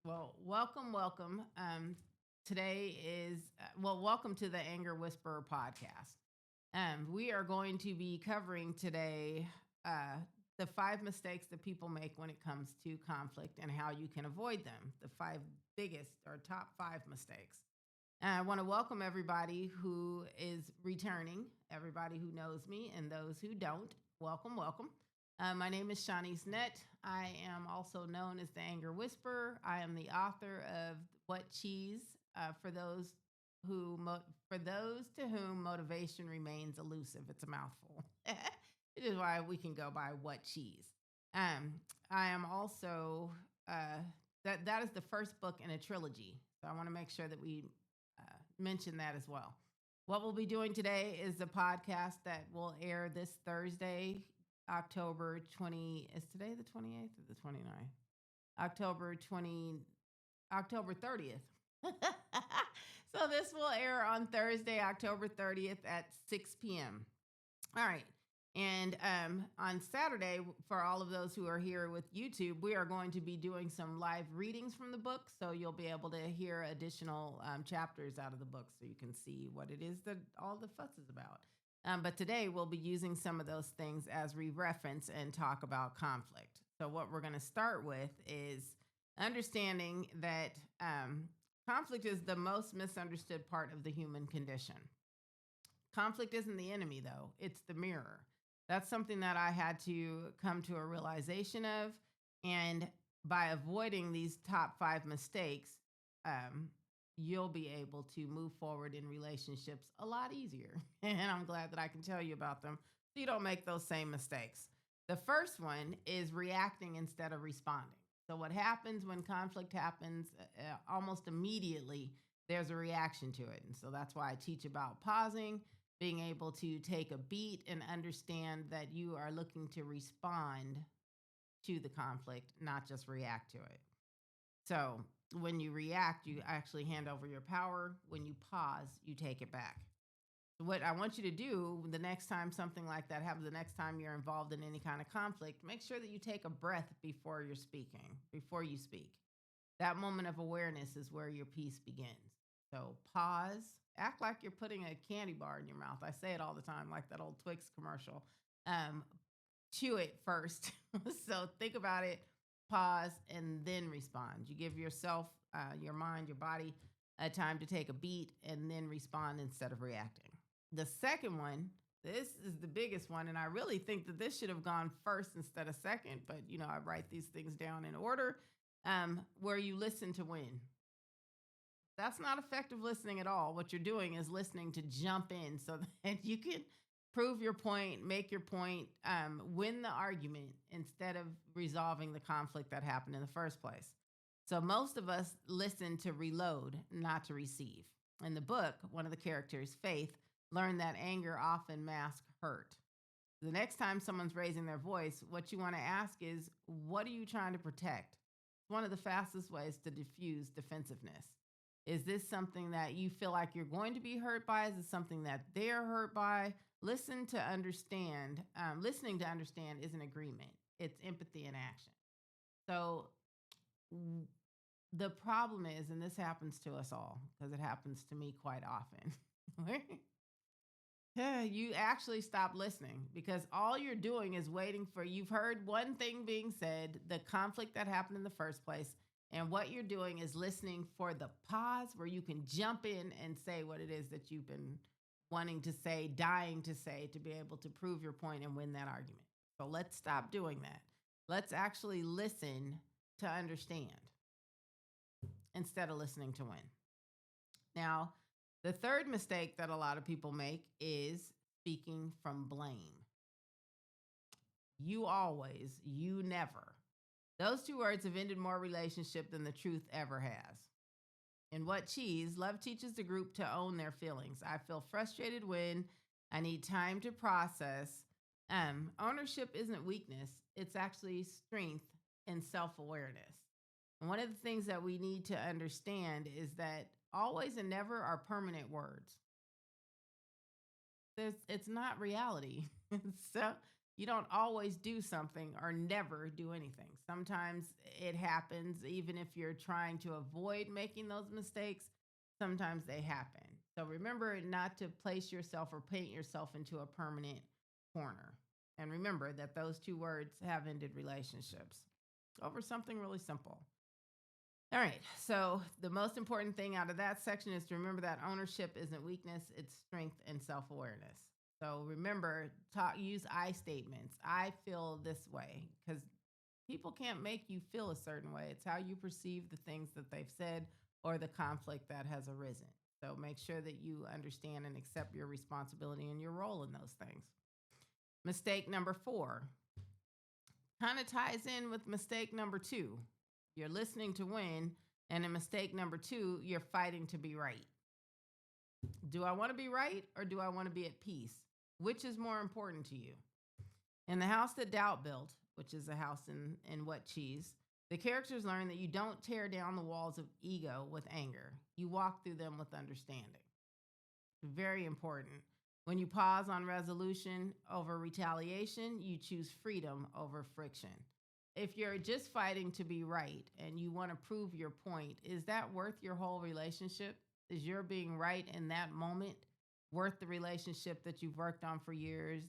Well, welcome. Today is, welcome to the Anger Whisperer podcast. We are going to be covering today the five mistakes that people make when it comes to conflict and how you can avoid them. The five biggest or top five mistakes. And I want to welcome everybody who is returning, everybody who knows me, and those who don't. Welcome. My name is Shawnnyce Nutt. I am also known as the Anger Whisperer. I am the author of What Cheese for those for those to whom motivation remains elusive. It's a mouthful. It is why we can go by What Cheese. I am also that is the first book in a trilogy. So I want to make sure that we mention that as well. What we'll be doing today is a podcast that will air this Thursday, October 20. Is today the 28th or the 29th? October 30th. So this will air on Thursday, October 30th at 6 p.m. All right. And on Saturday, for all of those who are here with YouTube, we are going to be doing some live readings from the book. So you'll be able to hear additional chapters out of the book so you can see what it is that all the fuss is about. But today we'll be using some of those things as we reference and talk about conflict. So what we're going to start with is understanding that conflict is the most misunderstood part of the human condition. Conflict isn't the enemy, though. It's the mirror. That's something that I had to come to a realization of. And by avoiding these top five mistakes, you'll be able to move forward in relationships a lot easier. And I'm glad that I can tell you about them so you don't make those same mistakes. The first one is reacting instead of responding. So what happens when conflict happens, almost immediately, there's a reaction to it. And so that's why I teach about pausing, being able to take a beat and understand that you are looking to respond to the conflict, not just react to it. So when you react, you actually hand over your power. When you pause, you take it back. What I want you to do the next time something like that happens, the next time you're involved in any kind of conflict, make sure that you take a breath before you speak. That moment of awareness is where your peace begins. So pause, act like you're putting a candy bar in your mouth. I say it all the time, like that old Twix commercial. Chew it first. So think about it, pause, and then respond. You give yourself, your mind, your body a time to take a beat and then respond instead of reacting. The second one, this is the biggest one, and I really think that this should have gone first instead of second, but I write these things down in order, where you listen to win. That's not effective listening at all. What you're doing is listening to jump in so that you can prove your point, make your point, win the argument instead of resolving the conflict that happened in the first place. So most of us listen to reload, not to receive. In the book, one of the characters, Faith, learned that anger often masks hurt. The next time someone's raising their voice, what you want to ask is, what are you trying to protect? It's one of the fastest ways to diffuse defensive-ness. Is this something that you feel like you're going to be hurt by? Is it something that they're hurt by? Listening to understand is an agreement. It's empathy in action. So the problem is, and this happens to us all, because it happens to me quite often, you actually stop listening because all you're doing is waiting for, you've heard one thing being said, the conflict that happened in the first place, and what you're doing is listening for the pause where you can jump in and say what it is that you've been wanting to say, dying to say, to be able to prove your point and win that argument. So let's stop doing that. Let's actually listen to understand instead of listening to win. Now, the third mistake that a lot of people make is speaking from blame. You always, you never. Those two words have ended more relationship than the truth ever has. In What Cheese, love teaches the group to own their feelings. I feel frustrated when I need time to process. Ownership isn't weakness. It's actually strength and self-awareness. And one of the things that we need to understand is that always and never are permanent words. It's not reality. So You don't always do something or never do anything. Sometimes it happens, even if you're trying to avoid making those mistakes, sometimes they happen. So remember not to place yourself or paint yourself into a permanent corner. And remember that those two words have ended relationships over something really simple. All right. So the most important thing out of that section is to remember that ownership isn't weakness, it's strength and self-awareness. So remember, use I statements. I feel this way, because people can't make you feel a certain way. It's how you perceive the things that they've said or the conflict that has arisen. So make sure that you understand and accept your responsibility and your role in those things. Mistake number 4 kind of ties in with mistake number 2. You're listening to win, and in mistake number 2, you're fighting to be right. Do I want to be right, or do I want to be at peace? Which is more important to you? In The House That Doubt Built, which is a house in What Cheese, the characters learn that you don't tear down the walls of ego with anger. You walk through them with understanding. Very important. When you pause on resolution over retaliation, you choose freedom over friction. If you're just fighting to be right and you want to prove your point, is that worth your whole relationship? Is your being right in that moment worth the relationship that you've worked on for years,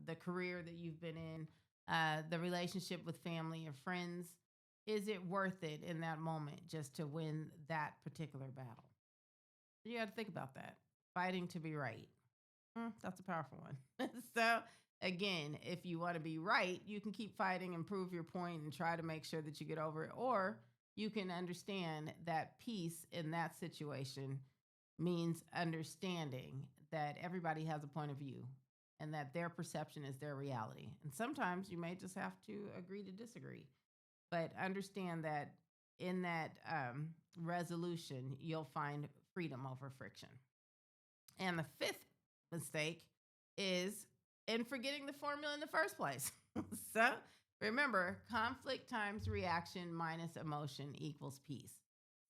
the career that you've been in, the relationship with family or friends? Is it worth it in that moment just to win that particular battle? You got to think about that. Fighting to be right. That's a powerful one. So, again, if you want to be right, you can keep fighting and prove your point and try to make sure that you get over it. Or you can understand that peace in that situation means understanding that everybody has a point of view and that their perception is their reality. And sometimes you may just have to agree to disagree. But understand that in that resolution, you'll find freedom over friction. And the 5th mistake is in forgetting the formula in the first place. So remember, conflict times reaction minus emotion equals peace.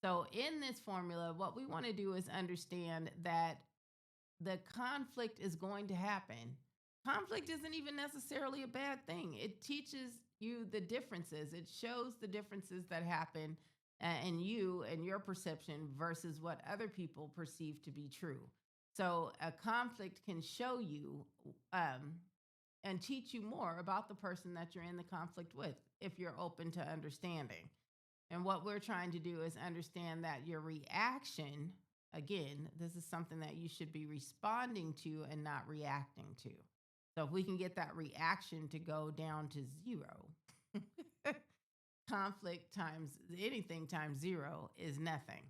So in this formula, what we want to do is understand that the conflict is going to happen. Conflict isn't even necessarily a bad thing. It teaches you the differences. It shows the differences that happen in you and your perception versus what other people perceive to be true. So a conflict can show you and teach you more about the person that you're in the conflict with if you're open to understanding. And what we're trying to do is understand that your reaction, again, this is something that you should be responding to and not reacting to. So if we can get that reaction to go down to 0, conflict times anything times 0 is nothing.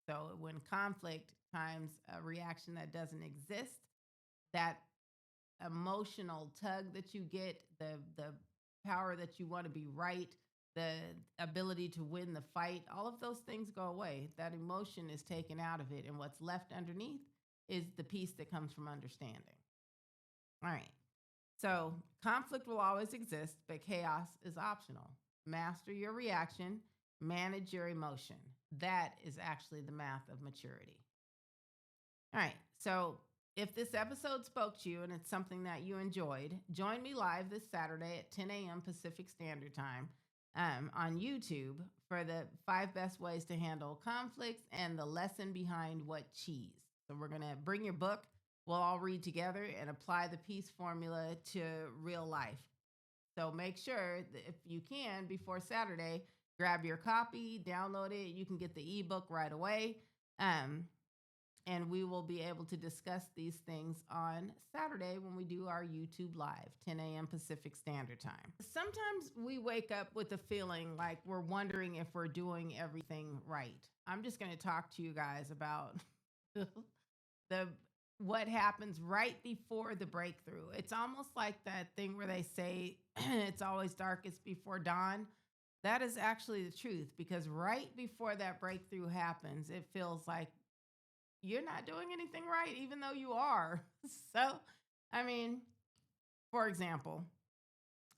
So when conflict times a reaction that doesn't exist, that emotional tug that you get, the power that you want to be right, the ability to win the fight, all of those things go away. That emotion is taken out of it. And what's left underneath is the peace that comes from understanding. All right. So conflict will always exist, but chaos is optional. Master your reaction, manage your emotion. That is actually the math of maturity. All right. So if this episode spoke to you and it's something that you enjoyed, join me live this Saturday at 10 a.m. Pacific Standard Time on YouTube for the 5 best ways to handle conflicts and the lesson behind what cheese. So we're going to bring your book. We'll all read together and apply the peace formula to real life. So make sure that if you can, before Saturday, grab your copy, download it. You can get the ebook right away. And we will be able to discuss these things on Saturday when we do our YouTube Live, 10 a.m. Pacific Standard Time. Sometimes we wake up with a feeling like we're wondering if we're doing everything right. I'm just going to talk to you guys about what happens right before the breakthrough. It's almost like that thing where they say it's always darkest before dawn. That is actually the truth, because right before that breakthrough happens, it feels like you're not doing anything right, even though you are. So, I mean, for example,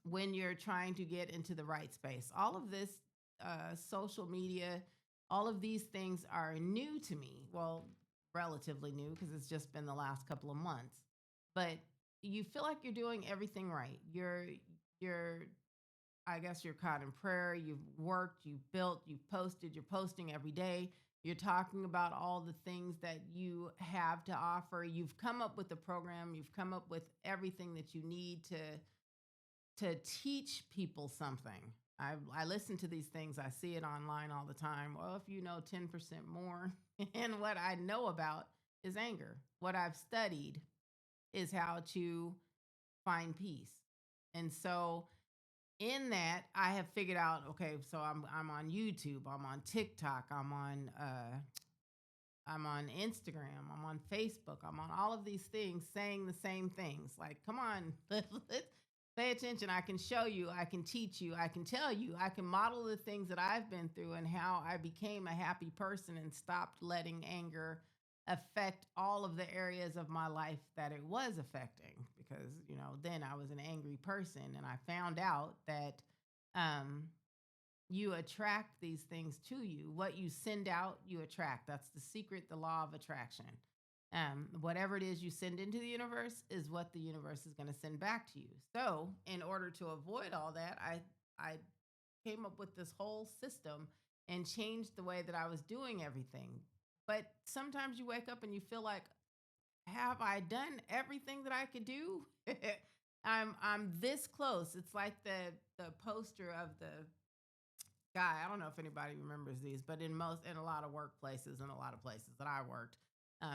when you're trying to get into the right space, all of this social media, all of these things are new to me. Well, relatively new, because it's just been the last couple of months. But you feel like you're doing everything right. you're I guess you're caught in prayer. You've worked, you've built, you've posted, you're posting every day. You're talking about all the things that you have to offer. You've come up with the program, you've come up with everything that you need to teach people something. I listen to these things, I see it online all the time. Well, if you know 10% more, and what I know about is anger. What I've studied is how to find peace. And so in that I have figured out, okay, so I'm on YouTube, I'm on TikTok, I'm on Instagram, I'm on Facebook, I'm on all of these things saying the same things. Like, come on, let's pay attention. I can show you, I can teach you, I can tell you, I can model the things that I've been through and how I became a happy person and stopped letting anger affect all of the areas of my life that it was affecting. Because, then I was an angry person and I found out that um, you attract these things to you. What you send out, you attract. That's the secret, the law of attraction. Whatever it is you send into the universe is what the universe is going to send back to you. So, in order to avoid all that, I came up with this whole system and changed the way that I was doing everything. But sometimes you wake up and you feel like, have I done everything that I could do? I'm this close. It's like the poster of the guy. I don't know if anybody remembers these, but in a lot of workplaces and a lot of places that I worked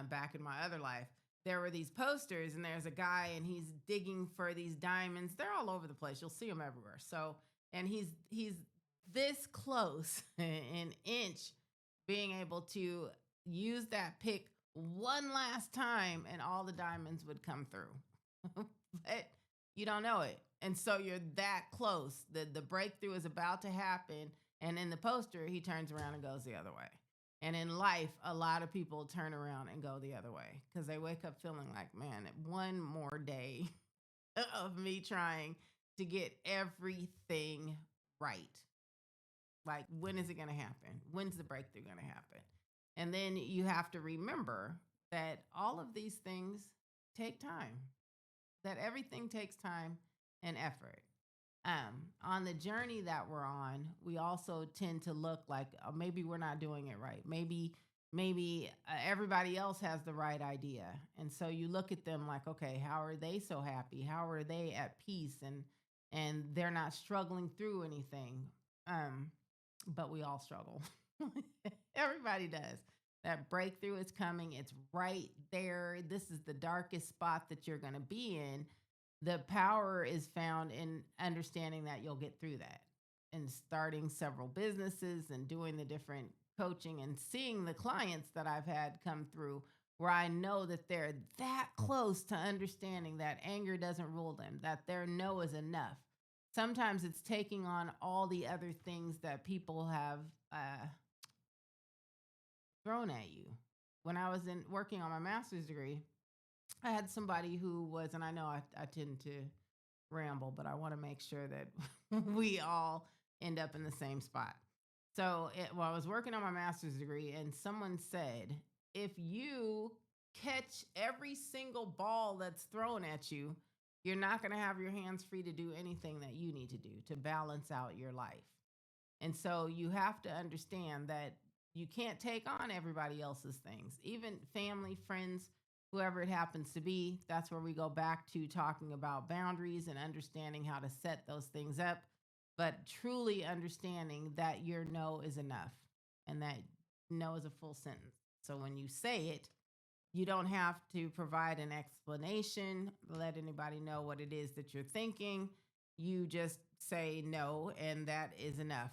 back in my other life, there were these posters, and there's a guy and he's digging for these diamonds. They're all over the place. You'll see them everywhere. So, and he's this close, an inch, being able to use that pick one last time, and all the diamonds would come through. But you don't know it. And so you're that close. The breakthrough is about to happen. And in the poster, he turns around and goes the other way. And in life, a lot of people turn around and go the other way because they wake up feeling like, man, one more day of me trying to get everything right. Like, when is it going to happen? When's the breakthrough going to happen? And then you have to remember that all of these things take time, that everything takes time and effort. On the journey that we're on, we also tend to look like maybe we're not doing it right. Maybe everybody else has the right idea. And so you look at them like, okay, how are they so happy? How are they at peace? And they're not struggling through anything. But we all struggle. Everybody does. That breakthrough is coming. It's right there. This is the darkest spot that you're going to be in. The power is found in understanding that you'll get through that, and starting several businesses and doing the different coaching and seeing the clients that I've had come through where I know that they're that close to understanding that anger doesn't rule them, that their no is enough. Sometimes it's taking on all the other things that people have thrown at you. When I was working on my master's degree, I had somebody who was, and I know I tend to ramble, but I want to make sure that we all end up in the same spot. So I was working on my master's degree, and someone said, if you catch every single ball that's thrown at you, you're not going to have your hands free to do anything that you need to do to balance out your life. And so you have to understand that you can't take on everybody else's things, even family, friends, whoever it happens to be. That's where we go back to talking about boundaries and understanding how to set those things up, but truly understanding that your no is enough and that no is a full sentence. So when you say it, you don't have to provide an explanation, let anybody know what it is that you're thinking. You just say no, and that is enough.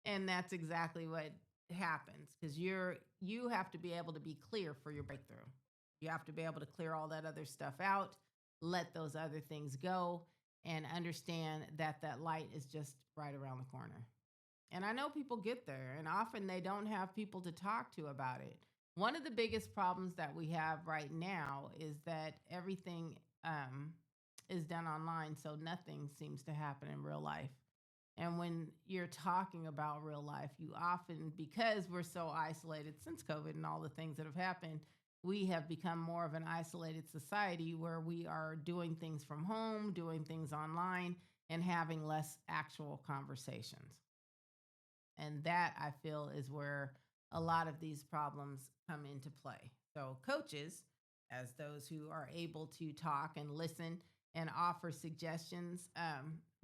And that's exactly what happens, because you have to be able to be clear for your breakthrough. You have to be able to clear all that other stuff out, let those other things go, and understand that that light is just right around the corner. And I know people get there, and often they don't have people to talk to about it. One of the biggest problems that we have right now is that everything is done online, so nothing seems to happen in real life. And when you're talking about real life, you often, because we're so isolated since COVID and all the things that have happened, we have become more of an isolated society where we are doing things from home, doing things online, and having less actual conversations. And that I feel is where a lot of these problems come into play. So, coaches, as those who are able to talk and listen and offer suggestions,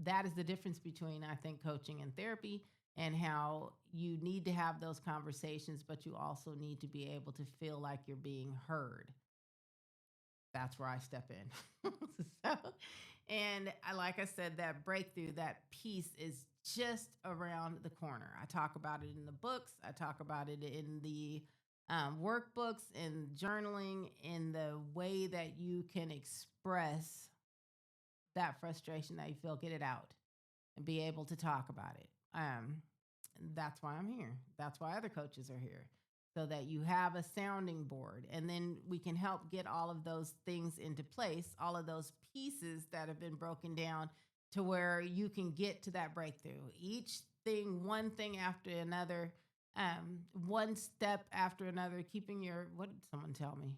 that is the difference between, I think, coaching and therapy, and how you need to have those conversations, but you also need to be able to feel like you're being heard. That's where I step in. So, and like I said, that breakthrough, that piece is just around the corner. I talk about it in the books, I talk about it in the workbooks and journaling, in the way that you can express that frustration that you feel, get it out and be able to talk about it. That's why I'm here. That's why other coaches are here, so that you have a sounding board. And then we can help get all of those things into place, all of those pieces that have been broken down to where you can get to that breakthrough. Each thing, one thing after another, one step after another, keeping your, what did someone tell me?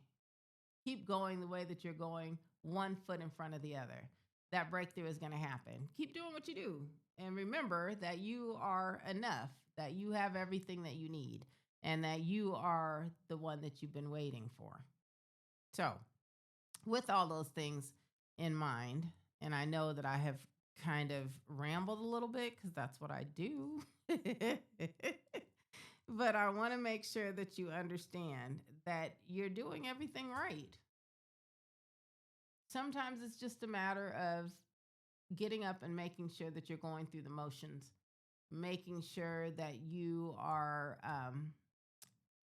Keep going the way that you're going, one foot in front of the other. That breakthrough is going to happen. Keep doing what you do. And remember that you are enough, that you have everything that you need, and that you are the one that you've been waiting for. So, with all those things in mind, and I know that I have kind of rambled a little bit because that's what I do. But I want to make sure that you understand that you're doing everything right. Sometimes it's just a matter of getting up and making sure that you're going through the motions, making sure that you are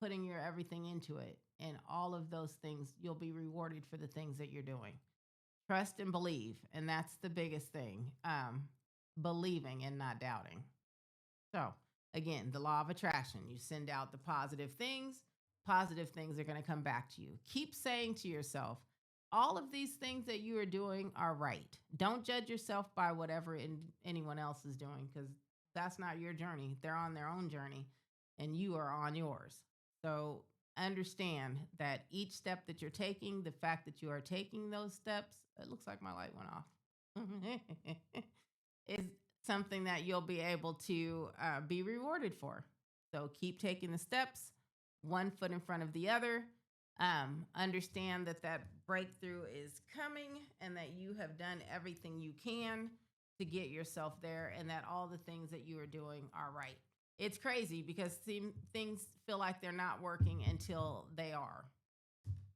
putting your everything into it. And all of those things, you'll be rewarded for the things that you're doing. Trust and believe. And that's the biggest thing, believing and not doubting. So, again, the law of attraction, you send out the positive things are going to come back to you. Keep saying to yourself, all of these things that you are doing are right. Don't judge yourself by whatever anyone else is doing, because that's not your journey. They're on their own journey and you are on yours. So understand that each step that you're taking, the fact that you are taking those steps, it looks like my light went off, is something that you'll be able to be rewarded for. So keep taking the steps, one foot in front of the other. Understand that that breakthrough is coming, and that you have done everything you can to get yourself there, and that all the things that you are doing are right. It's crazy because things feel like they're not working until they are.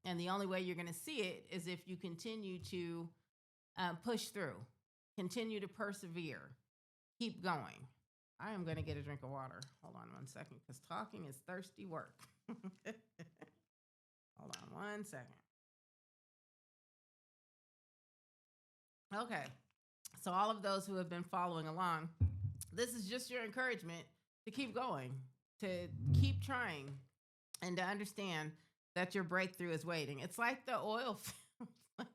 And the only way you're going to see it is if you continue to push through, continue to persevere, keep going. I am going to get a drink of water. Hold on one second, because talking is thirsty work. Hold on one second. Okay. So, all of those who have been following along, this is just your encouragement to keep going, to keep trying, and to understand that your breakthrough is waiting. It's like the oil field.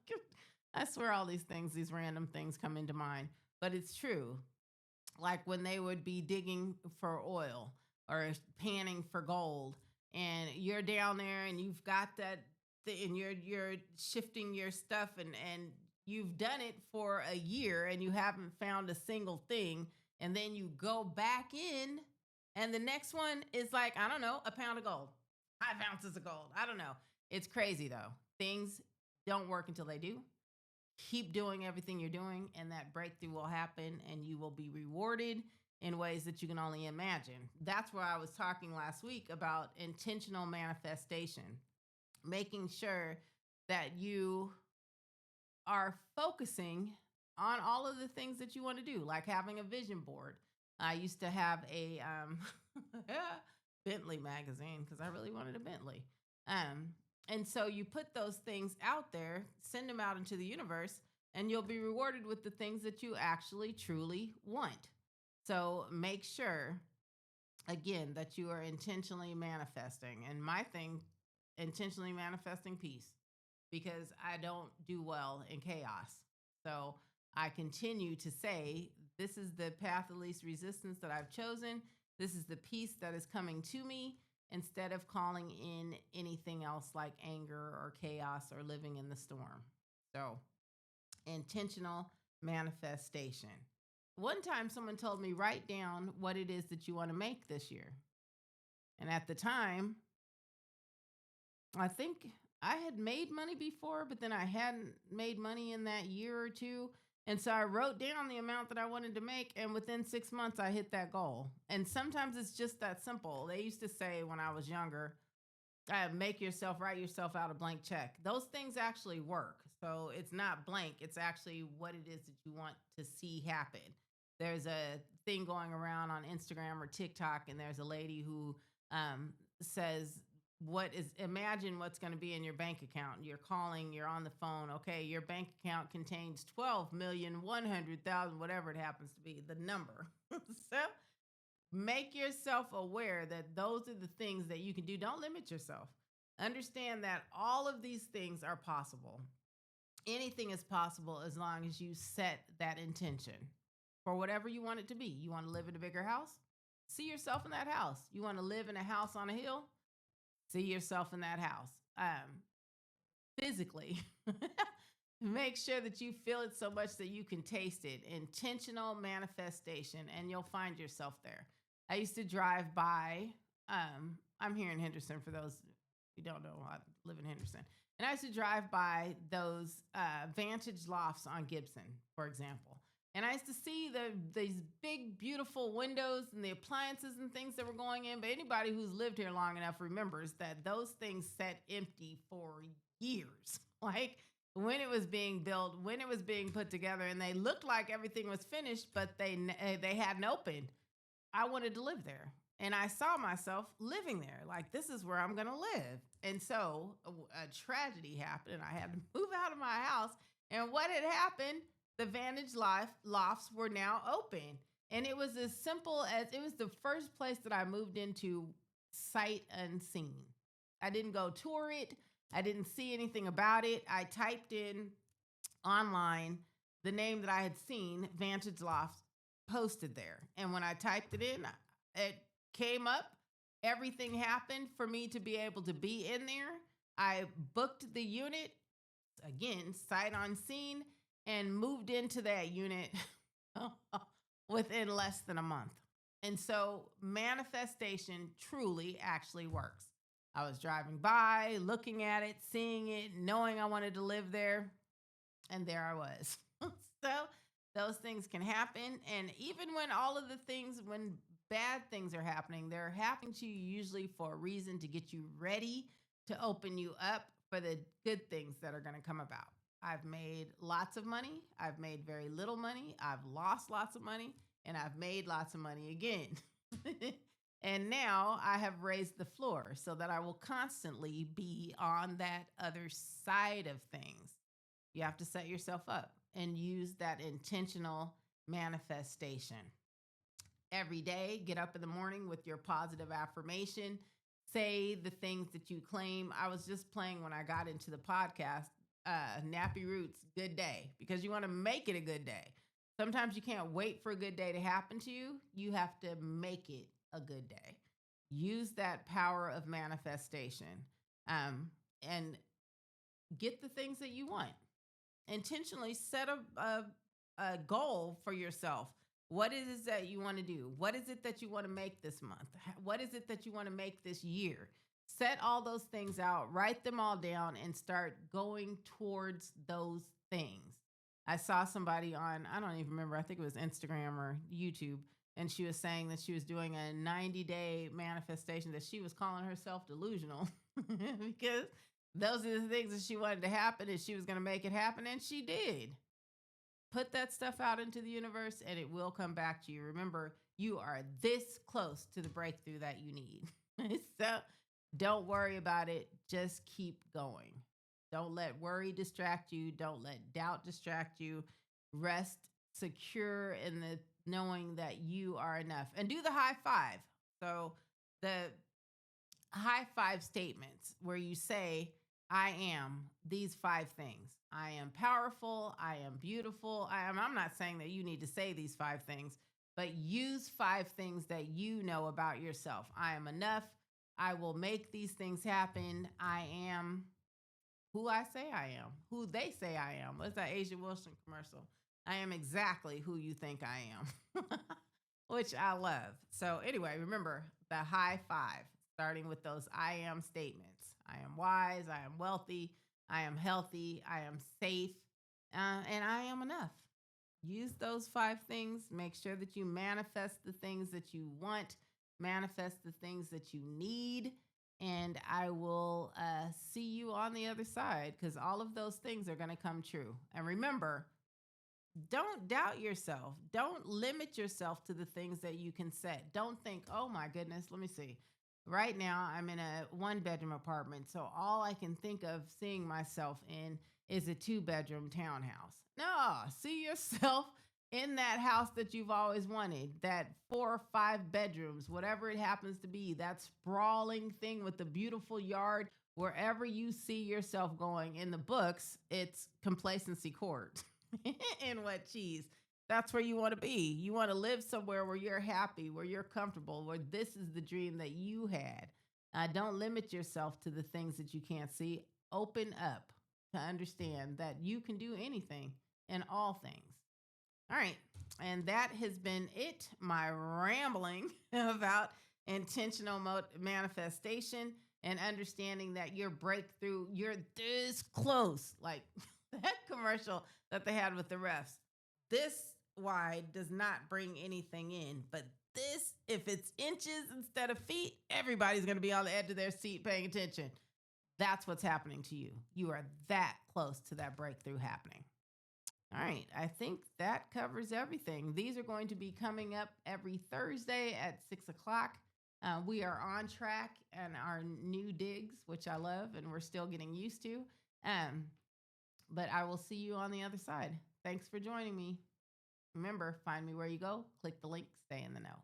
I swear all these things, these random things come into mind, but it's true. Like when they would be digging for oil or panning for gold, and you're down there and you've got that and you're shifting your stuff, and you've done it for a year and you haven't found a single thing, and then you go back in and the next one is like, I don't know, a pound of gold, 5 ounces of gold. I don't know. It's crazy though. Things don't work until they do. Keep doing everything you're doing, and that breakthrough will happen, and you will be rewarded in ways that you can only imagine. That's where I was talking last week about intentional manifestation, making sure that you are focusing on all of the things that you want to do, like having a vision board. I used to have a Bentley magazine because I really wanted a Bentley. And so you put those things out there, send them out into the universe, and you'll be rewarded with the things that you actually truly want. So make sure, again, that you are intentionally manifesting. And my thing, intentionally manifesting peace, because I don't do well in chaos. So I continue to say, this is the path of least resistance that I've chosen. This is the peace that is coming to me. instead of calling in anything else like anger or chaos or living in the storm. So, intentional manifestation. One time, someone told me, write down what it is that you want to make this year. And at the time, I think I had made money before, but then I hadn't made money in that year or two. And so I wrote down the amount that I wanted to make, and within 6 months, I hit that goal. And sometimes it's just that simple. They used to say when I was younger, write yourself out a blank check. Those things actually work. So it's not blank, it's actually what it is that you want to see happen. There's a thing going around on Instagram or TikTok, and there's a lady who says, imagine what's going to be in your bank account. You're calling, you're on the phone. Okay, your bank account contains 12,100,000, whatever it happens to be, the number. So make yourself aware that those are the things that you can do. Don't limit yourself. Understand that all of these things are possible. Anything is possible as long as you set that intention for whatever you want it to be. You want to live in a bigger house? See yourself in that house. You want to live in a house on a hill? See yourself in that house. Physically, make sure that you feel it so much that you can taste it. Intentional manifestation, and you'll find yourself there. I used to drive by, I'm here in Henderson for those who don't know, I live in Henderson. And I used to drive by those Vantage lofts on Gibson, for example. And I used to see these big, beautiful windows and the appliances and things that were going in. But anybody who's lived here long enough remembers that those things sat empty for years. Like when it was being built, when it was being put together, and they looked like everything was finished, but they hadn't opened. I wanted to live there. And I saw myself living there. Like, this is where I'm going to live. And so a tragedy happened, and I had to move out of my house. And what had happened? The Vantage lofts were now open. And it was as simple as, it was the first place that I moved into sight unseen. I didn't go tour it. I didn't see anything about it. I typed in online the name that I had seen, Vantage Lofts, posted there. And when I typed it in, it came up. Everything happened for me to be able to be in there. I booked the unit, again, sight unseen, and moved into that unit within less than a month. And so manifestation truly actually works. I was driving by, looking at it, seeing it, knowing I wanted to live there, and there I was. So those things can happen. And even when bad things are happening, they're happening to you usually for a reason, to get you ready, to open you up for the good things that are going to come about. I've made lots of money. I've made very little money. I've lost lots of money, and I've made lots of money again. And now I have raised the floor so that I will constantly be on that other side of things. You have to set yourself up and use that intentional manifestation. Every day, get up in the morning with your positive affirmation. Say the things that you claim. I was just playing when I got into the podcast, Nappy Roots, good day, because you want to make it a good day. Sometimes you can't wait for a good day to happen to you. You have to make it a good day. Use that power of manifestation, and get the things that you want. Intentionally set a goal for yourself. What is it that you want to do? What is it that you want to make this month? What is it that you want to make this year? Set all those things out, write them all down, and start going towards those things. I saw somebody on, I don't even remember, I think it was Instagram or YouTube, and she was saying that she was doing a 90-day manifestation, that she was calling herself delusional because those are the things that she wanted to happen, and she was going to make it happen, and she did. Put that stuff out into the universe, and it will come back to you. Remember, you are this close to the breakthrough that you need. So don't worry about it. Just keep going. Don't let worry distract you. Don't let doubt distract you. Rest secure in the knowing that you are enough. And do the high five. So the high five statements where you say, I am these 5 things. I am powerful. I am beautiful. I'm not saying that you need to say these 5 things, but use 5 things that you know about yourself. I am enough. I will make these things happen. I am who I say I am, who they say I am. What's that Asia Wilson commercial? I am exactly who you think I am, which I love. So, anyway, remember the high five, starting with those I am statements. I am wise, I am wealthy, I am healthy, I am safe, and I am enough. Use those five things. Make sure that you manifest the things that you want, manifest the things that you need. And I will see you on the other side because all of those things are going to come true. And remember, don't doubt yourself. Don't limit yourself to the things that you can set. Don't think, oh my goodness, let me see. Right now, I'm in a 1 bedroom apartment. So all I can think of seeing myself in is a 2 bedroom townhouse. No, see yourself in that house that you've always wanted, that 4 or 5 bedrooms, whatever it happens to be, that sprawling thing with the beautiful yard. Wherever you see yourself going in the books, it's complacency court. And what cheese. That's where you want to be. You want to live somewhere where you're happy, where you're comfortable, where this is the dream that you had. Don't limit yourself to the things that you can't see. Open up to understand that you can do anything and all things. All right. And that has been it, my rambling about intentional manifestation and understanding that your breakthrough, you're this close. Like that commercial that they had with the refs. This wide does not bring anything in, but this, if it's inches instead of feet, everybody's going to be on the edge of their seat paying attention. That's what's happening to you. You are that close to that breakthrough happening. All right, I think that covers everything. These are going to be coming up every Thursday at 6 o'clock. We are on track and our new digs, which I love, and we're still getting used to. But I will see you on the other side. Thanks for joining me. Remember, find me where you go, click the link, stay in the know.